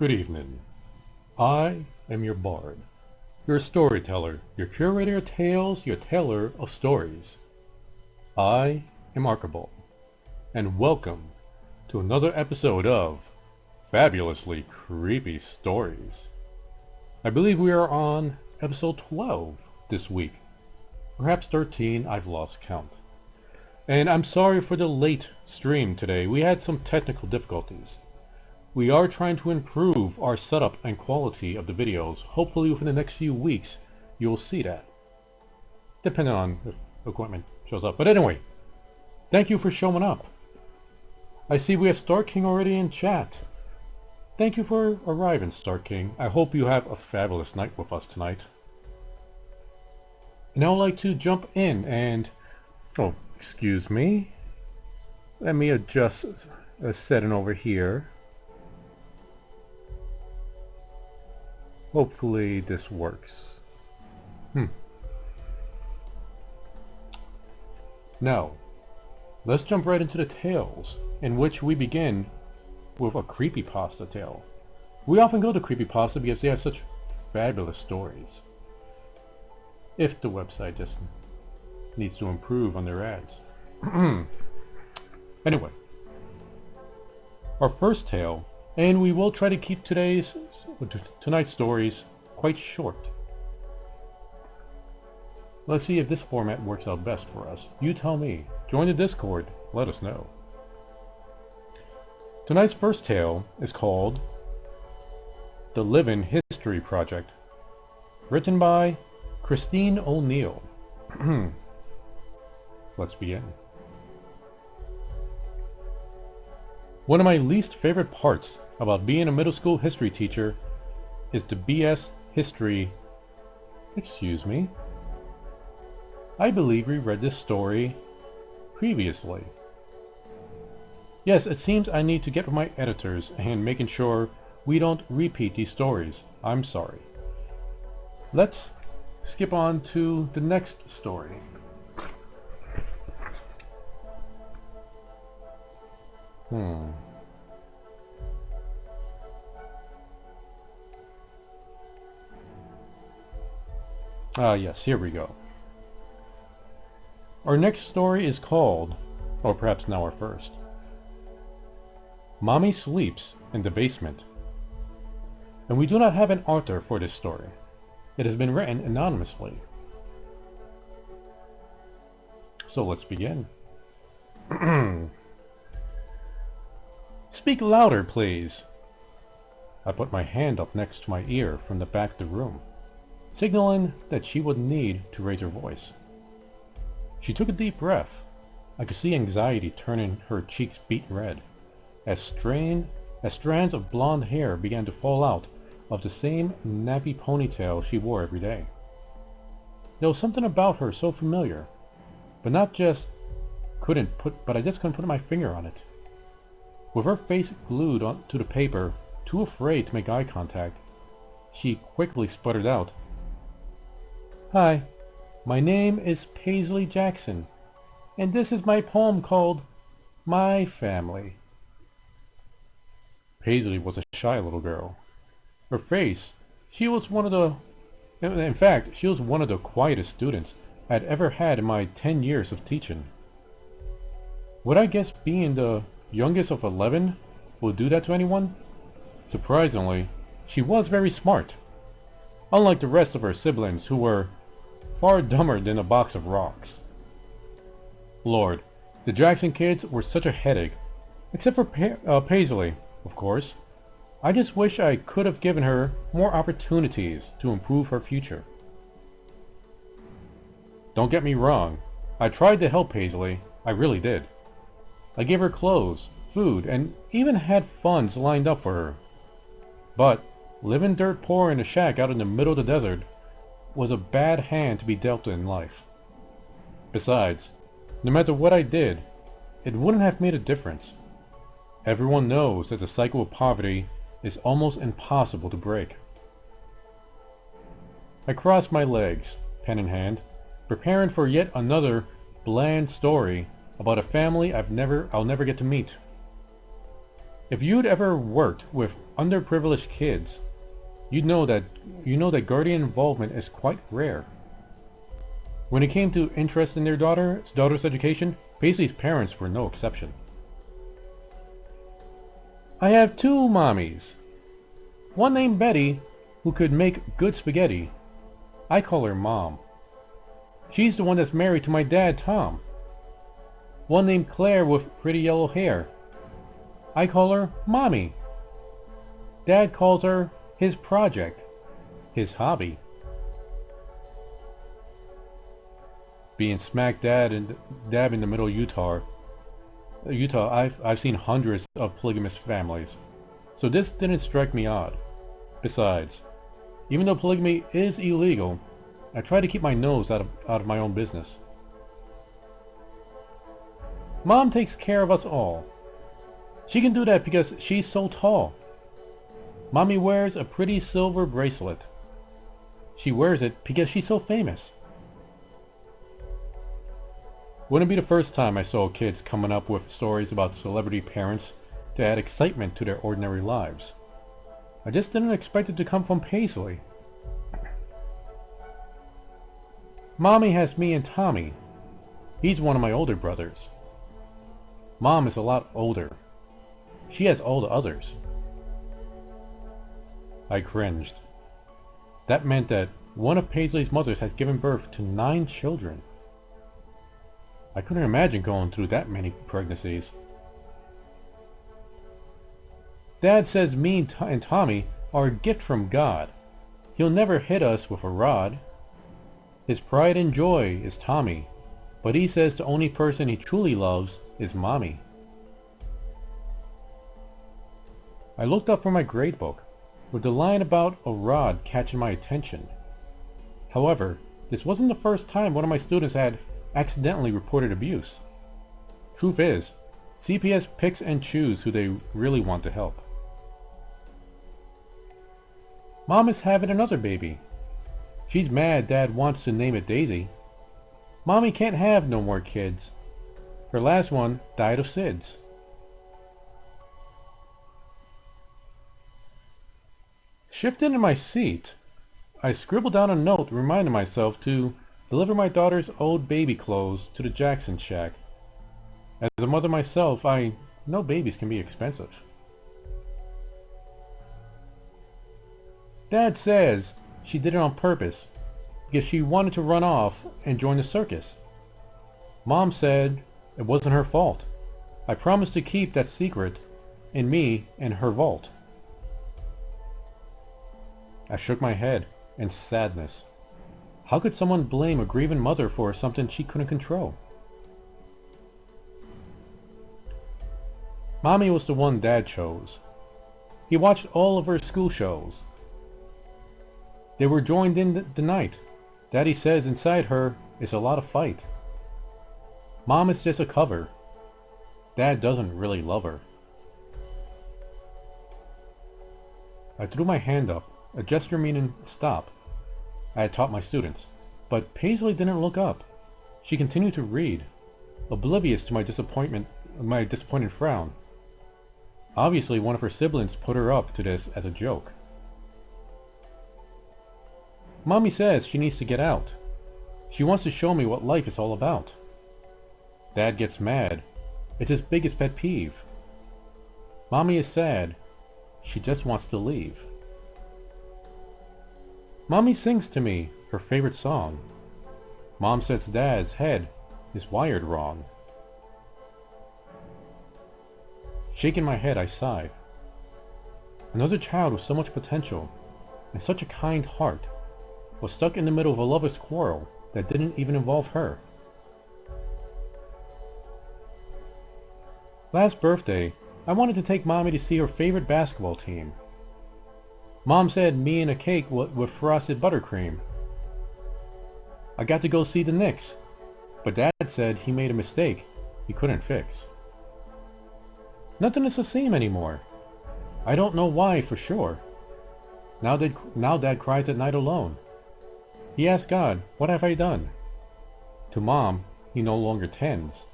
Good evening. I am your bard, your storyteller, your curator of tales, your teller of stories. I am Archibald, and welcome to another episode of Fabulously Creepy Stories. I believe we are on episode 12 this week, perhaps 13, I've lost count. And I'm sorry for the late stream today. We had some technical difficulties. We are trying to improve our setup and quality of the videos. Hopefully within the next few weeks you'll see that. Depending on if equipment shows up. But anyway, thank you for showing up. I see we have Star King already in chat. Thank you for arriving, Star King. I hope you have a fabulous night with us tonight. And I would like to jump in and... Oh, excuse me. Let me adjust a setting over here. Hopefully this works. Now, let's jump right into the tales, in which we begin with a creepypasta tale. We often go to creepypasta because they have such fabulous stories. If the website just needs to improve on their ads. Anyway, our first tale, and we will try to keep tonight's stories quite short. Let's see if this format works out best for us. You tell me. Join the Discord. Let us know. Tonight's first tale is called The Living History Project, written by Christine O'Neill. Let's begin. One of my least favorite parts about being a middle school history teacher is the BS history... Excuse me. I believe we read this story previously. Yes, it seems I need to get with my editors and making sure we don't repeat these stories. I'm sorry. Let's skip on to the next story. Yes, here we go. Our next story is called, or perhaps now our first, Mommy Sleeps in the Basement. And we do not have an author for this story. It has been written anonymously. So let's begin. Speak louder, please. I put my hand up next to my ear from the back of the room, signaling that she would need to raise her voice. She took a deep breath. I could see anxiety turning her cheeks beet red, as strands of blonde hair began to fall out of the same nappy ponytail she wore every day. There was something about her so familiar, but I just couldn't put my finger on it. With her face glued to the paper, too afraid to make eye contact, she quickly sputtered out, "Hi, my name is Paisley Jackson, and this is my poem called My Family." Paisley was a shy little girl. Her face, she was one of the quietest students I had ever had in my 10 years of teaching. Would I guess being the youngest of 11 will do that to anyone? Surprisingly, she was very smart, unlike the rest of her siblings who were far dumber than a box of rocks. Lord, the Jackson kids were such a headache, except for Paisley, of course. I just wish I could have given her more opportunities to improve her future. Don't get me wrong, I tried to help Paisley, I really did. I gave her clothes, food, and even had funds lined up for her. But living dirt poor in a shack out in the middle of the desert was a bad hand to be dealt in life. Besides, no matter what I did, it wouldn't have made a difference. Everyone knows that the cycle of poverty is almost impossible to break. I crossed my legs, pen in hand, preparing for yet another bland story about a family I'll never get to meet. If you'd ever worked with underprivileged kids, you know that guardian involvement is quite rare. When it came to interest in their daughter's education, Paisley's parents were no exception. I have two mommies. One named Betty, who could make good spaghetti. I call her Mom. She's the one that's married to my dad, Tom. One named Claire with pretty yellow hair. I call her Mommy. Dad calls her his project, his hobby. Being smack dab in the middle of Utah, I've seen hundreds of polygamous families, so this didn't strike me odd. Besides, even though polygamy is illegal, I try to keep my nose out of my own business. Mom takes care of us all. She can do that because she's so tall. Mommy wears a pretty silver bracelet. She wears it because she's so famous. Wouldn't be the first time I saw kids coming up with stories about celebrity parents to add excitement to their ordinary lives. I just didn't expect it to come from Paisley. Mommy has me and Tommy. He's one of my older brothers. Mom is a lot older. She has all the others. I cringed. That meant that one of Paisley's mothers had given birth to 9 children. I couldn't imagine going through that many pregnancies. Dad says me and Tommy are a gift from God. He'll never hit us with a rod. His pride and joy is Tommy, but he says the only person he truly loves is Mommy. I looked up from my grade book, with the line about a rod catching my attention. However, this wasn't the first time one of my students had accidentally reported abuse. Truth is, CPS picks and chooses who they really want to help. Mom is having another baby. She's mad Dad wants to name it Daisy. Mommy can't have no more kids. Her last one died of SIDS. Shifting in my seat, I scribbled down a note reminding myself to deliver my daughter's old baby clothes to the Jackson shack. As a mother myself, I know babies can be expensive. Dad says she did it on purpose because she wanted to run off and join the circus. Mom said it wasn't her fault. I promised to keep that secret in me and her vault. I shook my head in sadness. How could someone blame a grieving mother for something she couldn't control? Mommy was the one Dad chose. He watched all of her school shows. They were joined in the night. Daddy says inside her is a lot of fight. Mom is just a cover. Dad doesn't really love her. I threw my hand up, a gesture meaning stop. I had taught my students, but Paisley didn't look up. She continued to read, oblivious to my disappointed frown. Obviously, one of her siblings put her up to this as a joke. Mommy says she needs to get out. She wants to show me what life is all about. Dad gets mad. It's his biggest pet peeve. Mommy is sad. She just wants to leave. Mommy sings to me her favorite song. Mom says Dad's head is wired wrong. Shaking my head, I sighed. Another child with so much potential and such a kind heart was stuck in the middle of a lover's quarrel that didn't even involve her. Last birthday, I wanted to take Mommy to see her favorite basketball team. Mom said me and a cake with frosted buttercream. I got to go see the Knicks, but Dad said he made a mistake he couldn't fix. Nothing is the same anymore. I don't know why for sure. Now Dad cries at night alone. He asks God, what have I done? To Mom, he no longer tends.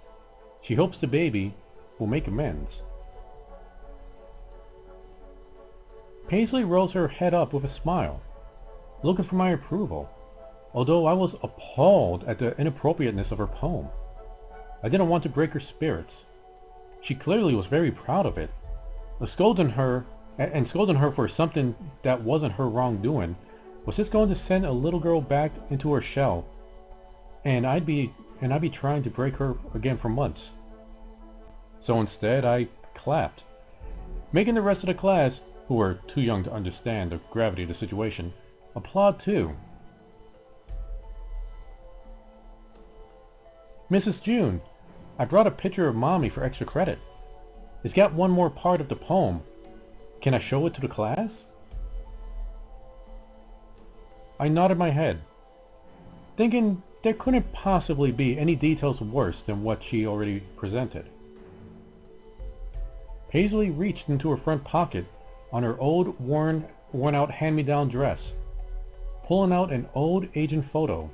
She hopes the baby will make amends. Paisley rose her head up with a smile, looking for my approval, although I was appalled at the inappropriateness of her poem. I didn't want to break her spirits. She clearly was very proud of it. Scolding her for something that wasn't her wrongdoing was just going to send a little girl back into her shell, and I'd be trying to break her again for months. So instead, I clapped, making the rest of the class, who were too young to understand the gravity of the situation, applaud too. Mrs. June, I brought a picture of Mommy for extra credit. It's got one more part of the poem. Can I show it to the class? I nodded my head, thinking there couldn't possibly be any details worse than what she already presented. Paisley reached into her front pocket on her old, worn-out hand-me-down dress, pulling out an old aging photo.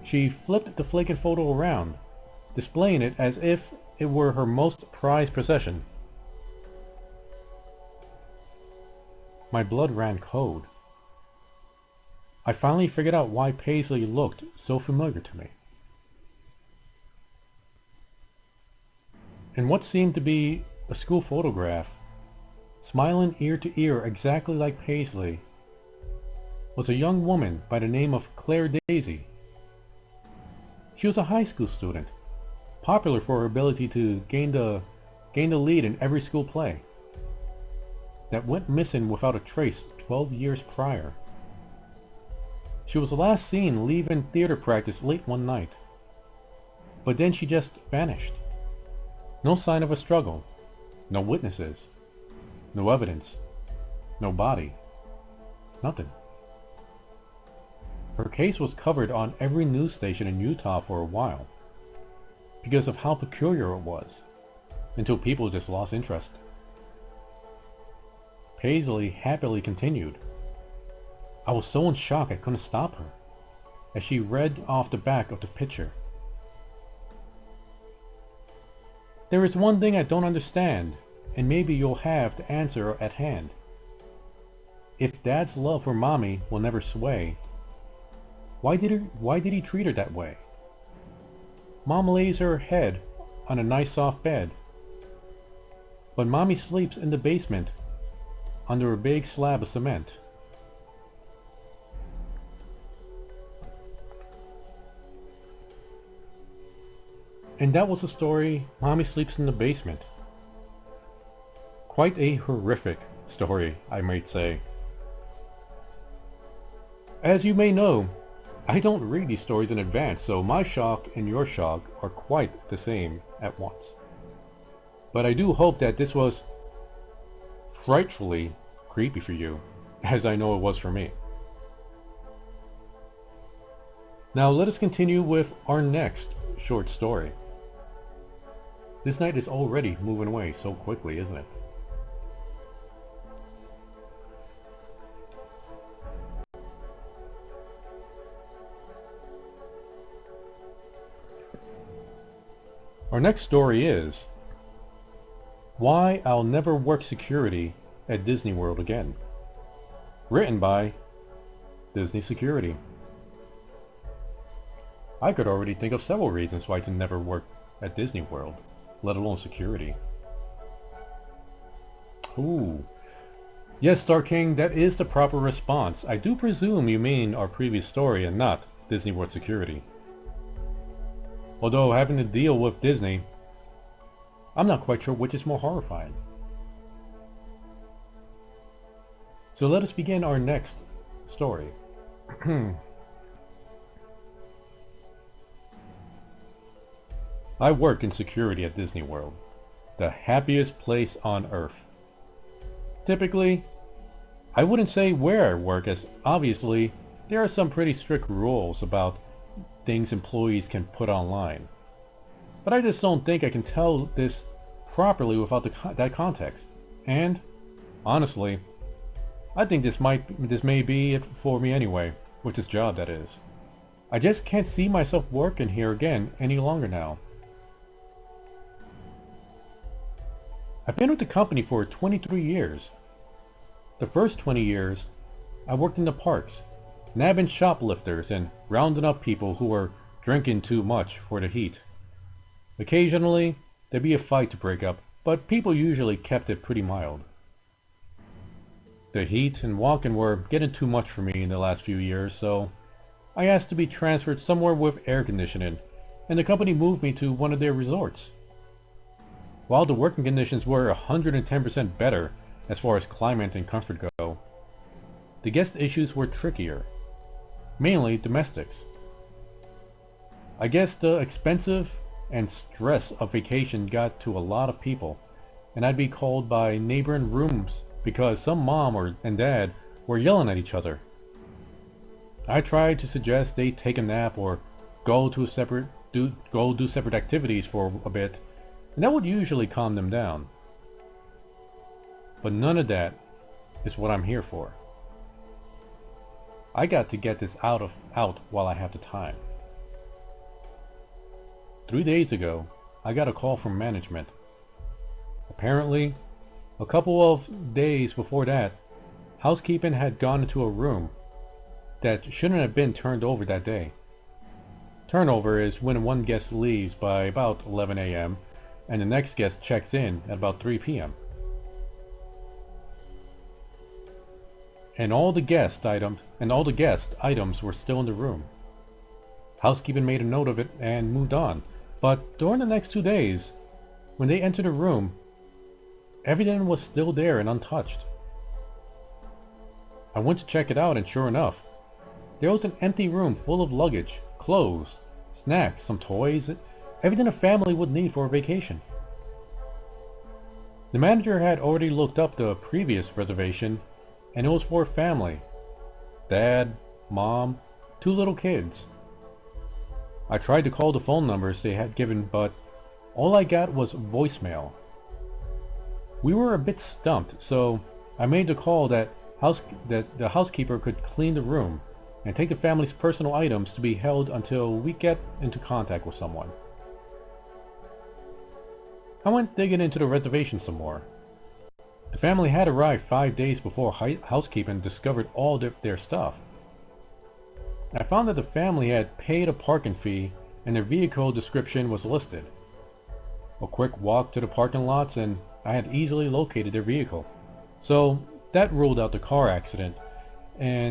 She flipped the flaking photo around, displaying it as if it were her most prized possession. My blood ran cold. I finally figured out why Paisley looked so familiar to me. In what seemed to be a school photograph, smiling ear to ear exactly like Paisley, was a young woman by the name of Claire Daisy. She was a high school student, popular for her ability to gain the lead in every school play, that went missing without a trace 12 years prior. She was last seen leaving theater practice late one night, but then she just vanished. No sign of a struggle, no witnesses, no evidence, no body, nothing. Her case was covered on every news station in Utah for a while, because of how peculiar it was, until people just lost interest. Paisley happily continued. I was so in shock I couldn't stop her, as she read off the back of the picture. There is one thing I don't understand, and maybe you'll have the answer at hand. If Dad's love for Mommy will never sway, why did he treat her that way? Mom lays her head on a nice soft bed, but Mommy sleeps in the basement under a big slab of cement. And that was the story, Mommy Sleeps in the Basement. Quite a horrific story, I might say. As you may know, I don't read these stories in advance, so my shock and your shock are quite the same at once. But I do hope that this was frightfully creepy for you, as I know it was for me. Now let us continue with our next short story. This night is already moving away so quickly, isn't it? Our next story is Why I'll Never Work Security at Disney World Again. Written by Disney Security. I could already think of several reasons why to never work at Disney World, let alone security. Ooh. Yes, Star King, that is the proper response. I do presume you mean our previous story and not Disney World security. Although having to deal with Disney, I'm not quite sure which is more horrifying. So let us begin our next story. I work in security at Disney World, the happiest place on earth. Typically, I wouldn't say where I work, as obviously there are some pretty strict rules about things employees can put online. But I just don't think I can tell this properly without that context. And, honestly, I think this may be it for me anyway, with this job that is. I just can't see myself working here again any longer now. I've been with the company for 23 years, The first 20 years, I worked in the parks, nabbing shoplifters and rounding up people who were drinking too much for the heat. Occasionally, there'd be a fight to break up, but people usually kept it pretty mild. The heat and walking were getting too much for me in the last few years, so I asked to be transferred somewhere with air conditioning, and the company moved me to one of their resorts. While the working conditions were 110% better as far as climate and comfort go, the guest issues were trickier, mainly domestics. I guess the expensive and stress of vacation got to a lot of people, and I'd be called by neighboring rooms because some mom and dad were yelling at each other. I tried to suggest they take a nap or go do separate activities for a bit, and that would usually calm them down. But none of that is what I'm here for. I got to get this out while I have the time. 3 days ago, I got a call from management. Apparently, a couple of days before that, housekeeping had gone into a room that shouldn't have been turned over that day. Turnover is when one guest leaves by about 11 a.m. and the next guest checks in at about 3 p.m. And all the guest items were still in the room. Housekeeping made a note of it and moved on. But during the next 2 days, when they entered the room, everything was still there and untouched. I went to check it out, and sure enough, there was an empty room full of luggage, clothes, snacks, some toys, everything a family would need for a vacation. The manager had already looked up the previous reservation, and it was for a family. Dad, mom, 2 little kids. I tried to call the phone numbers they had given, but all I got was voicemail. We were a bit stumped, so I made the call that the housekeeper could clean the room and take the family's personal items to be held until we get into contact with someone. I went digging into the reservation some more. The family had arrived 5 days before housekeeping discovered all their stuff. I found that the family had paid a parking fee and their vehicle description was listed. A quick walk to the parking lots and I had easily located their vehicle. So that ruled out the car accident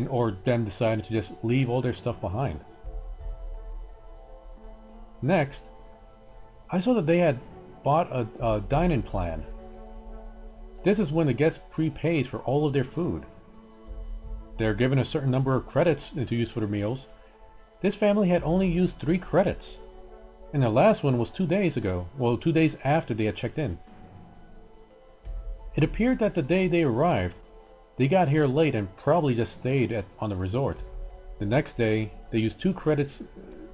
or them decided to just leave all their stuff behind. Next, I saw that they had bought a dine-in plan. This is when the guest prepays for all of their food. They're given a certain number of credits to use for their meals. This family had only used 3 credits. And the last one was 2 days ago. Well, 2 days after they had checked in. It appeared that the day they arrived, they got here late and probably just stayed on the resort. The next day, they used 2 credits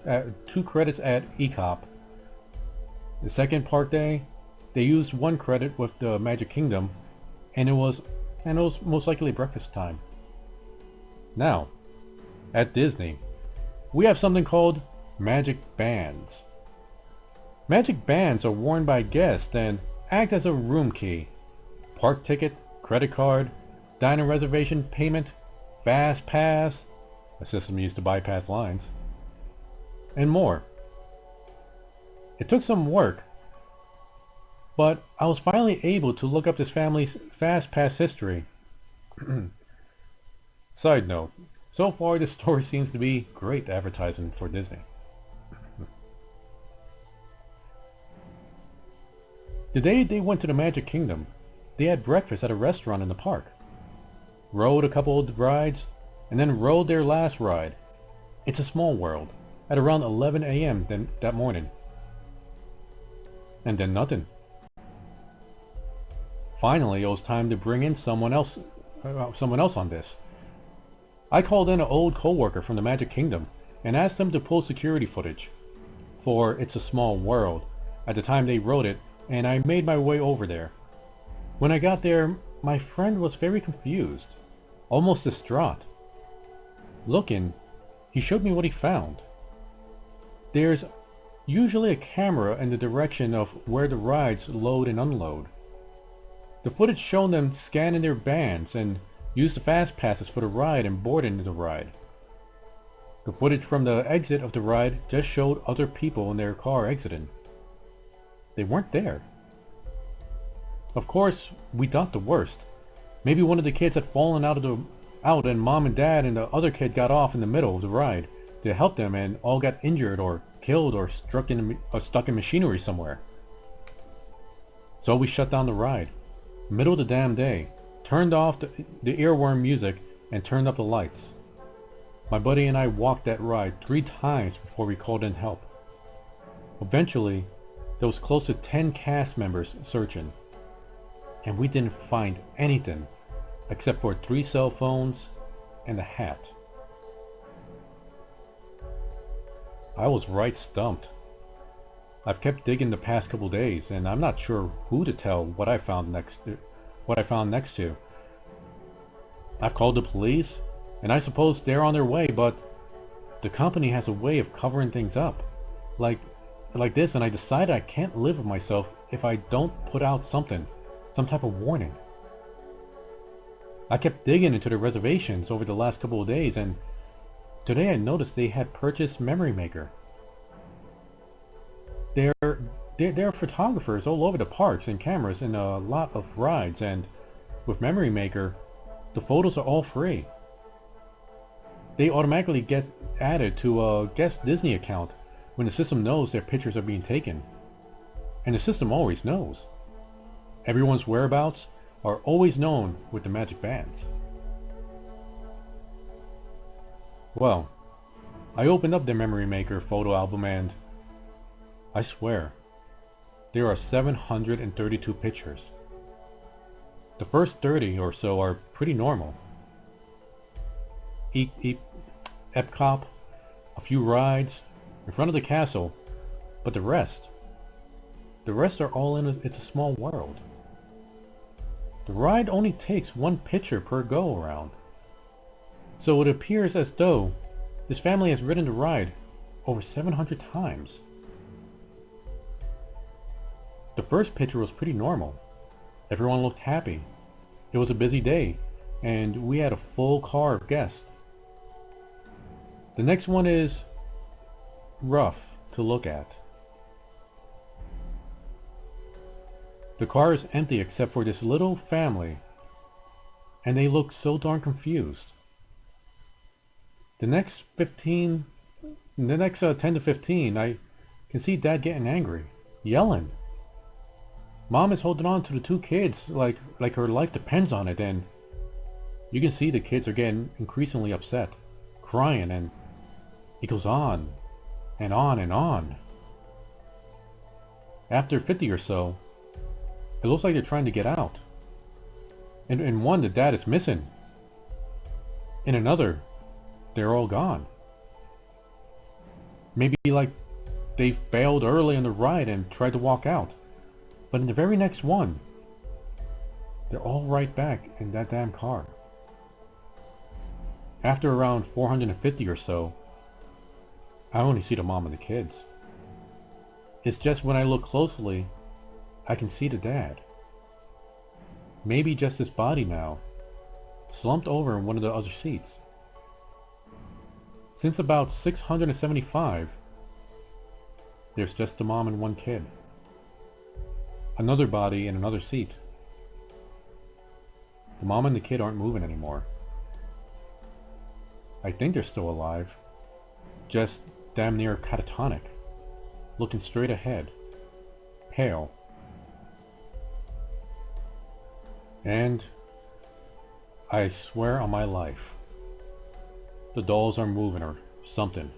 at ECOP. The second park day, they used 1 credit with the Magic Kingdom, and it was most likely breakfast time. Now, at Disney, we have something called Magic Bands. Magic Bands are worn by guests and act as a room key. Park ticket, credit card, dining reservation payment, fast pass, a system used to bypass lines, and more. It took some work, but I was finally able to look up this family's fast pass history. Side note, so far this story seems to be great advertising for Disney. The day they went to the Magic Kingdom, they had breakfast at a restaurant in the park, rode a couple of rides, and then rode their last ride, It's a Small World, at around 11 a.m. that morning. And then nothing. Finally, it was time to bring in someone else on this. I called in an old co-worker from the Magic Kingdom and asked them to pull security footage for It's a Small World at the time they wrote it, and I made my way over there. When I got there, my friend was very confused, almost distraught. Looking, he showed me what he found. There's usually a camera in the direction of where the rides load and unload. The footage showed them scanning their bands and used the fast passes for the ride and boarded into the ride. The footage from the exit of the ride just showed other people in their car exiting. They weren't there. Of course, we thought the worst. Maybe one of the kids had fallen out and mom and dad and the other kid got off in the middle of the ride to help them and all got injured or killed or stuck in machinery somewhere. So we shut down the ride, middle of the damn day, turned off the earworm music and turned up the lights. My buddy and I walked that ride 3 times before we called in help. Eventually, there was close to 10 cast members searching, and we didn't find anything except for 3 cell phones and a hat. I was right stumped. I've kept digging the past couple days, and I'm not sure who to tell what I found next to. I've called the police, and I suppose they're on their way, but the company has a way of covering things up. Like this, and I decided I can't live with myself if I don't put out some type of warning. I kept digging into the reservations over the last couple of days, and today I noticed they had purchased Memory Maker. There are photographers all over the parks and cameras in a lot of rides, and with Memory Maker, the photos are all free. They automatically get added to a guest Disney account when the system knows their pictures are being taken. And the system always knows. Everyone's whereabouts are always known with the magic bands. Well, I opened up the Memory Maker photo album and I swear, there are 732 pictures. The first 30 or so are pretty normal. Epcot, a few rides, in front of the castle, but the rest are all in It's a Small World. The ride only takes 1 picture per go around. So it appears as though this family has ridden the ride over 700 times. The first picture was pretty normal. Everyone looked happy. It was a busy day, and we had a full car of guests. The next one is rough to look at. The car is empty except for this little family, and they look so darn confused. The next 10 to 15, I can see Dad getting angry, yelling. Mom is holding on to the 2 kids like her life depends on it, and you can see the kids are getting increasingly upset, crying, and it goes on and on and on. After 50 or so, it looks like they're trying to get out. In one, the dad is missing. In another, they're all gone. Maybe like they failed early in the ride and tried to walk out. But in the very next one, they're all right back in that damn car. After around 450 or so, I only see the mom and the kids. It's just when I look closely, I can see the dad. Maybe just his body now, slumped over in one of the other seats. Since about 675, there's just the mom and 1 kid. Another body in another seat. The mom and the kid aren't moving anymore. I think they're still alive, just damn near catatonic, looking straight ahead, pale. And I swear on my life, the dolls are moving or something.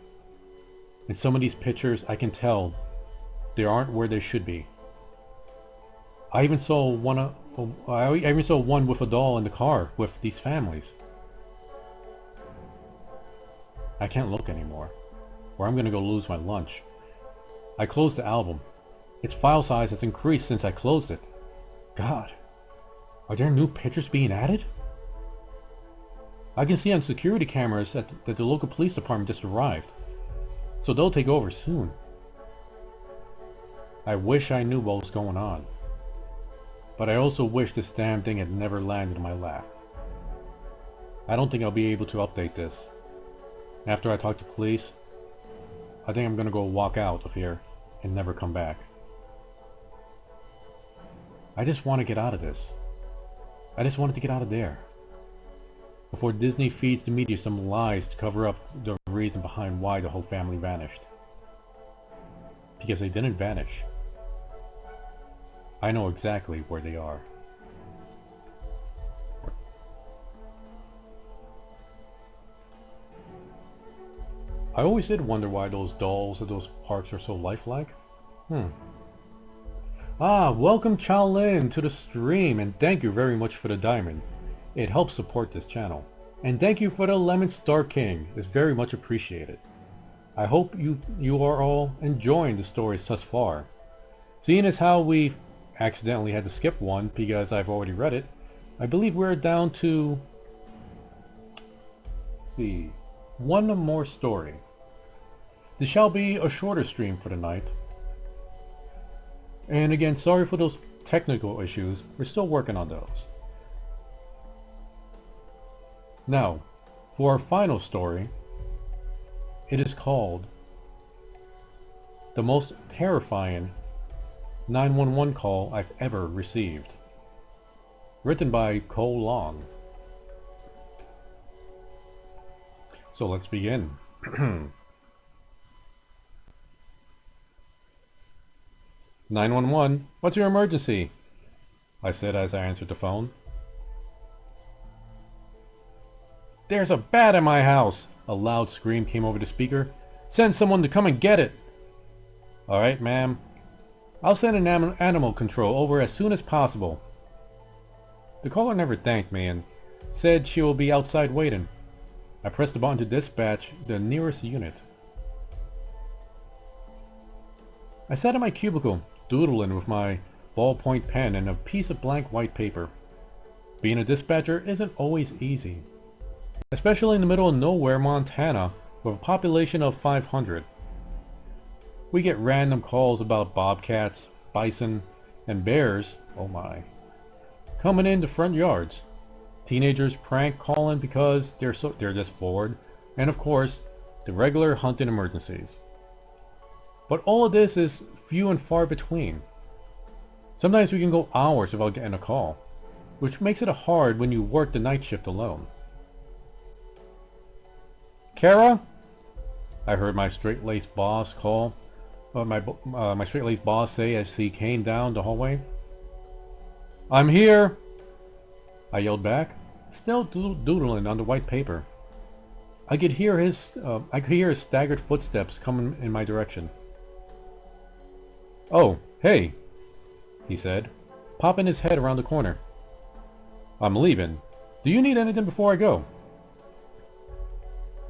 In some of these pictures, I can tell they aren't where they should be. I even saw one with a doll in the car with these families. I can't look anymore, or I'm gonna go lose my lunch. I closed the album. Its file size has increased since I closed it. God, are there new pictures being added? I can see on security cameras that the local police department just arrived, so they'll take over soon. I wish I knew what was going on, but I also wish this damn thing had never landed in my lap. I don't think I'll be able to update this. After I talk to police, I think I'm gonna go walk out of here and never come back. I just want to get out of this. I just wanted to get out of there. Before Disney feeds the media some lies to cover up the reason behind why the whole family vanished. Because they didn't vanish. I know exactly where they are. I always did wonder why those dolls at those parks are so lifelike. Welcome Chow Lin to the stream, and thank you very much for the diamond. It helps support this channel. And thank you for the Lemon Star King. It's very much appreciated. I hope you are all enjoying the stories thus far. Seeing as how we accidentally had to skip one because I've already read it, I believe we're down to... let's see... one more story. This shall be a shorter stream for the night. And again, sorry for those technical issues. We're still working on those. Now, for our final story, it is called The Most Terrifying 911 Call I've Ever Received. Written by Cole Long. So let's begin. 911, what's your emergency? I said as I answered the phone. There's a bat in my house! A loud scream came over the speaker. Send someone to come and get it! Alright, ma'am. I'll send an animal control over as soon as possible. The caller never thanked me and said she will be outside waiting. I pressed the button to dispatch the nearest unit. I sat in my cubicle, doodling with my ballpoint pen and a piece of blank white paper. Being a dispatcher isn't always easy. Especially in the middle of nowhere, Montana, with a population of 500. We get random calls about bobcats, bison, and bears, oh my, coming into front yards. Teenagers prank calling because they're just bored, and of course, the regular hunting emergencies. But all of this is few and far between. Sometimes we can go hours without getting a call, which makes it hard when you work the night shift alone. Kara? I heard my straight-laced boss call. My straight-laced boss say as he came down the hallway. I'm here! I yelled back, still doodling on the white paper. I could hear his staggered footsteps coming in my direction. Oh, hey, he said, popping his head around the corner. I'm leaving. Do you need anything before I go?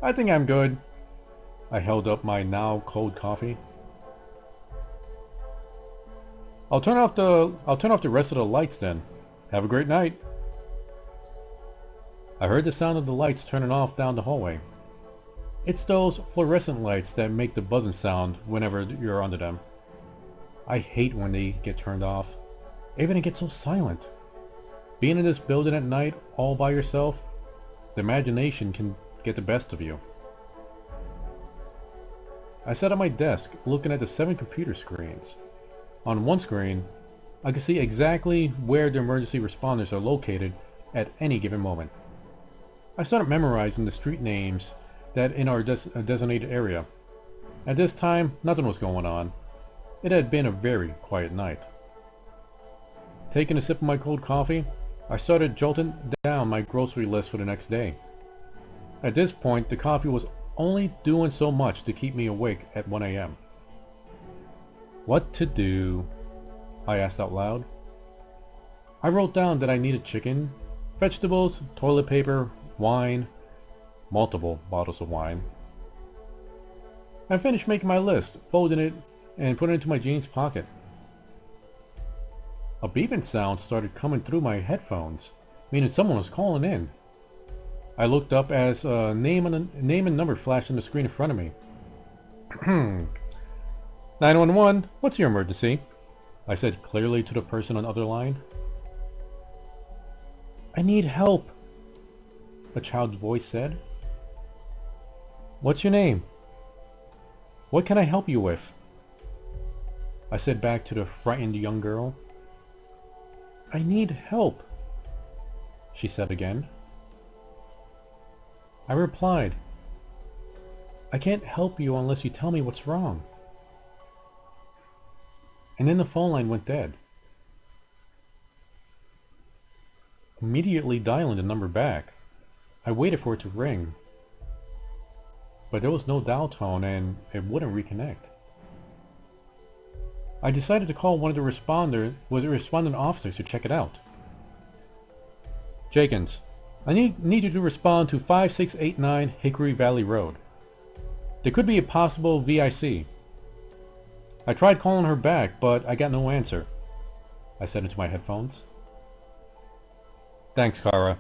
I think I'm good. I held up my now cold coffee. I'll turn off the rest of the lights then. Have a great night. I heard the sound of the lights turning off down the hallway. It's those fluorescent lights that make the buzzing sound whenever you're under them. I hate when they get turned off. Even it gets so silent. Being in this building at night all by yourself, the imagination can get the best of you. I sat at my desk looking at the 7 computer screens. On one screen, I could see exactly where the emergency responders are located at any given moment. I started memorizing the street names that in our designated area. At this time, nothing was going on. It had been a very quiet night. Taking a sip of my cold coffee, I started jotting down my grocery list for the next day. At this point, the coffee was only doing so much to keep me awake at 1 a.m. What to do? I asked out loud. I wrote down that I needed chicken, vegetables, toilet paper, wine, multiple bottles of wine. I finished making my list, folded it, and put it into my jeans pocket. A beeping sound started coming through my headphones, meaning someone was calling in. I looked up as a name and number flashed on the screen in front of me. 911, what's your emergency? I said clearly to the person on the other line. I need help. a child's voice said. "What's your name? What can I help you with?" I said back to the frightened young girl. "I need help," she said again. I replied, "I can't help you unless you tell me what's wrong." And then the phone line went dead. Immediately dialing the number back, I waited for it to ring, but there was no dial tone and it wouldn't reconnect. I decided to call one of the responding officers to check it out. "Jenkins, I need you to respond to 5689 Hickory Valley Road. There could be a possible VIC. I tried calling her back, but I got no answer," I said into my headphones. "Thanks, Kara.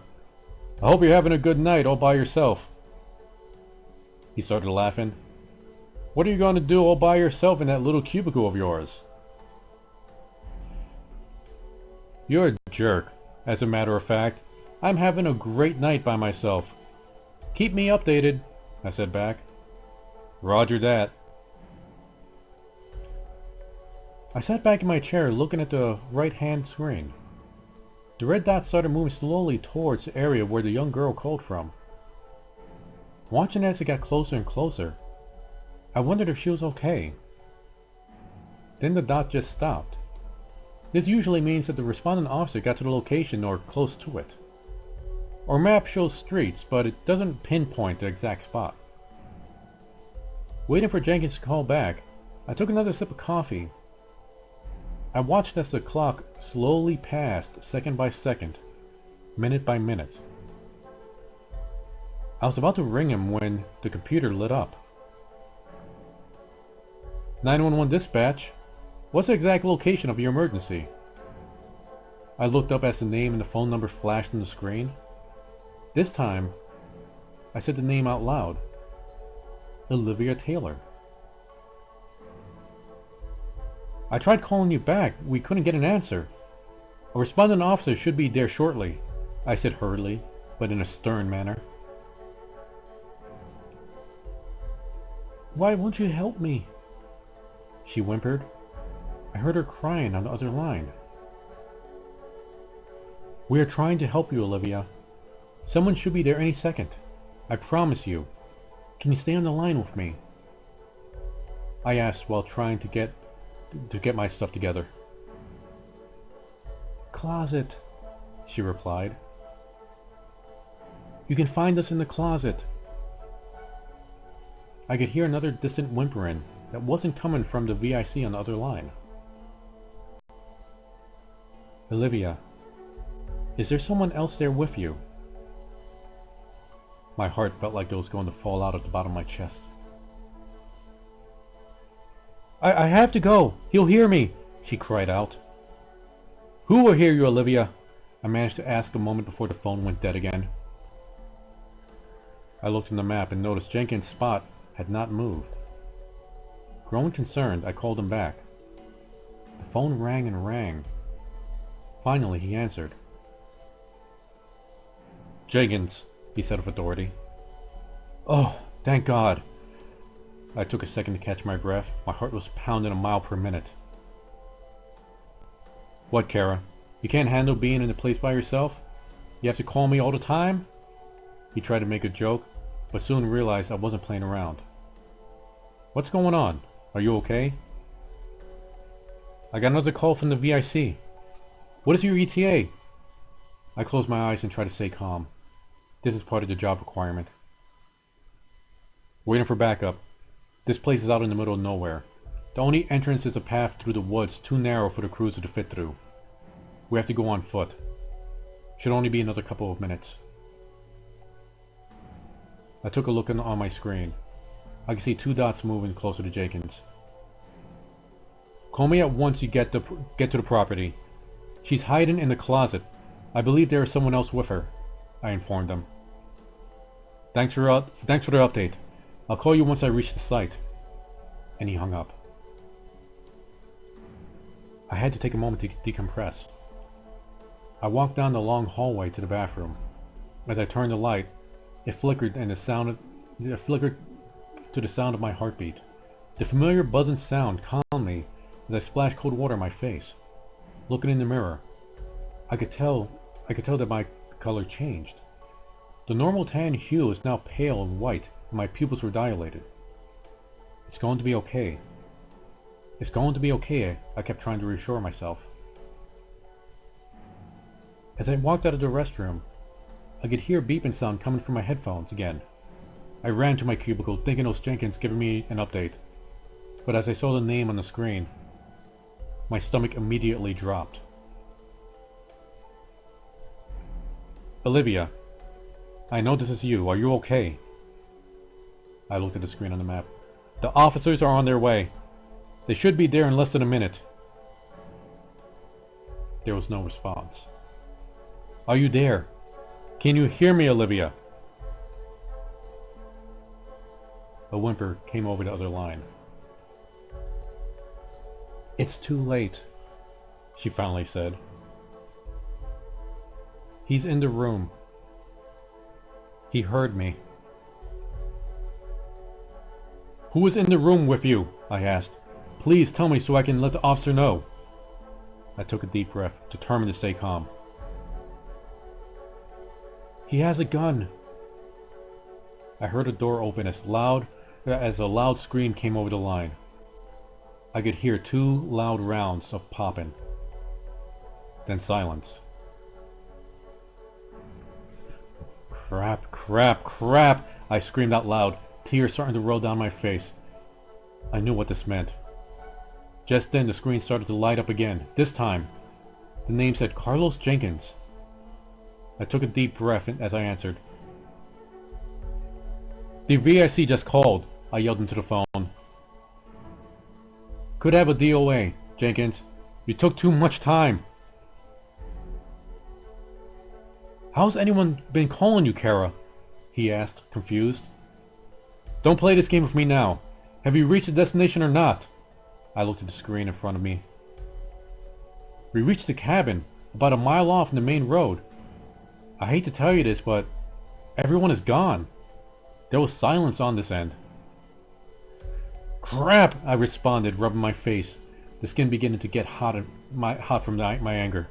I hope you're having a good night all by yourself." He started laughing. "What are you going to do all by yourself in that little cubicle of yours?" "You're a jerk. As a matter of fact, I'm having a great night by myself. Keep me updated," I said back. "Roger that." I sat back in my chair looking at the right-hand screen. The red dot started moving slowly towards the area where the young girl called from. Watching as it got closer and closer, I wondered if she was okay. Then the dot just stopped. This usually means that the responding officer got to the location or close to it. Our map shows streets, but it doesn't pinpoint the exact spot. Waiting for Jenkins to call back, I took another sip of coffee. I watched as the clock slowly passed second by second, minute by minute. I was about to ring him when the computer lit up. 911 dispatch. What's the exact location of your emergency? I looked up as the name and the phone number flashed on the screen. This time, I said the name out loud. Olivia Taylor. "I tried calling you back. We couldn't get an answer. A responding officer should be there shortly," I said hurriedly, but in a stern manner. "Why won't you help me?" she whimpered. I heard her crying on the other line. "We are trying to help you, Olivia. Someone should be there any second. I promise you. Can you stay on the line with me?" I asked while trying to get my stuff together. "Closet," she replied. "You can find us in the closet." I could hear another distant whimpering that wasn't coming from the VIC on the other line. "Olivia, is there someone else there with you?" My heart felt like it was going to fall out at the bottom of my chest. I have to go! He'll hear me!" she cried out. "Who will hear you, Olivia?" I managed to ask a moment before the phone went dead again. I looked in the map and noticed Jenkins' spot had not moved. Growing concerned, I called him back. The phone rang and rang. Finally, he answered. "Jenkins," he said with authority. "Oh, thank God." I took a second to catch my breath. My heart was pounding a mile per minute. "What, Kara? You can't handle being in a place by yourself? You have to call me all the time?" He tried to make a joke, but soon realized I wasn't playing around. "What's going on? Are you okay?" "I got another call from the VIC. What is your ETA?" I closed my eyes and tried to stay calm. This is part of the job requirement. "Waiting for backup. This place is out in the middle of nowhere. The only entrance is a path through the woods too narrow for the cruiser to fit through. We have to go on foot. Should only be another couple of minutes." I took a look on my screen. I could see two dots moving closer to Jenkins. "Call me at once you get to the property. She's hiding in the closet. I believe there is someone else with her," I informed him. Thanks for the update. I'll call you once I reach the site." And he hung up. I had to take a moment to decompress. I walked down the long hallway to the bathroom. As I turned the light, It flickered and it flickered to the sound of my heartbeat. The familiar buzzing sound calmed me as I splashed cold water on my face. Looking in the mirror, I could tell that my color changed. The normal tan hue is now pale and white, and my pupils were dilated. It's going to be okay. It's going to be okay, I kept trying to reassure myself. As I walked out of the restroom, I could hear a beeping sound coming from my headphones again. I ran to my cubicle thinking it was Jenkins giving me an update, but as I saw the name on the screen, my stomach immediately dropped. Olivia, I know this is you. Are you okay? I looked at the screen on the map. The officers are on their way. They should be there in less than a minute. There was no response. Are you there? Can you hear me, Olivia? A whimper came over the other line. It's too late, she finally said. He's in the room. He heard me. Who is in the room with you? I asked. Please tell me so I can let the officer know. I took a deep breath, determined to stay calm. He has a gun. I heard a door open as a loud scream came over the line. I could hear 2 loud rounds of popping. Then silence. Crap, crap, crap! I screamed out loud, tears starting to roll down my face. I knew what this meant. Just then the screen started to light up again. This time, the name said Carlos Jenkins. I took a deep breath as I answered. The VIC just called, I yelled into the phone. Could have a DOA, Jenkins. You took too much time. How's anyone been calling you, Kara? He asked, confused. Don't play this game with me now. Have you reached the destination or not? I looked at the screen in front of me. We reached the cabin, about a mile off in the main road. I hate to tell you this, but everyone is gone. There was silence on this end. Crap! I responded, rubbing my face, the skin beginning to get hot from my anger.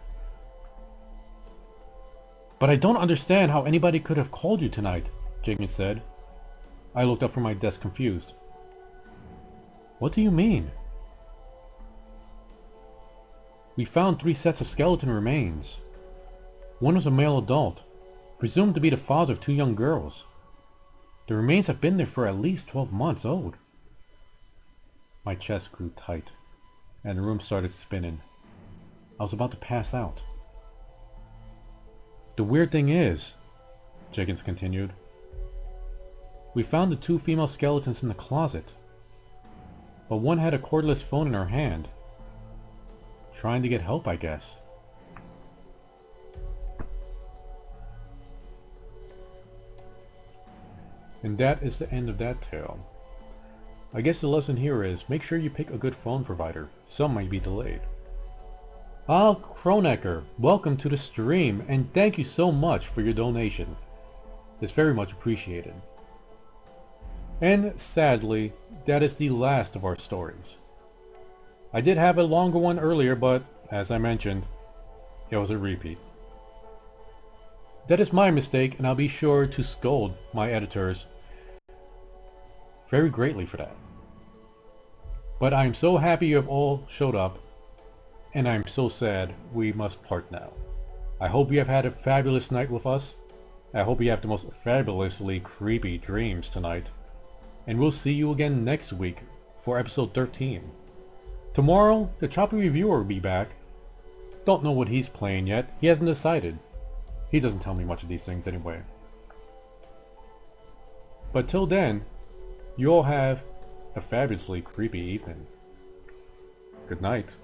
But I don't understand how anybody could have called you tonight, Jenkins said. I looked up from my desk confused. What do you mean? We found 3 sets of skeleton remains. One was a male adult, presumed to be the father of 2 young girls. The remains have been there for at least 12 months old. My chest grew tight, and the room started spinning. I was about to pass out. The weird thing is, Jenkins continued, we found the 2 female skeletons in the closet, but one had a cordless phone in her hand. Trying to get help, I guess. And that is the end of that tale. I guess the lesson here is, make sure you pick a good phone provider. Some might be delayed. Al Kronecker, welcome to the stream, and thank you so much for your donation. It's very much appreciated. And sadly, that is the last of our stories. I did have a longer one earlier, but as I mentioned, it was a repeat. That is my mistake, and I'll be sure to scold my editors very greatly for that. But I'm so happy you have all showed up, and I'm so sad we must part now. I hope you have had a fabulous night with us. I hope you have the most fabulously creepy dreams tonight. And we'll see you again next week for episode 13. Tomorrow, the Choppyreviewer will be back. Don't know what he's playing yet. He hasn't decided. He doesn't tell me much of these things anyway. But till then, you all have a fabulously creepy evening. Good night.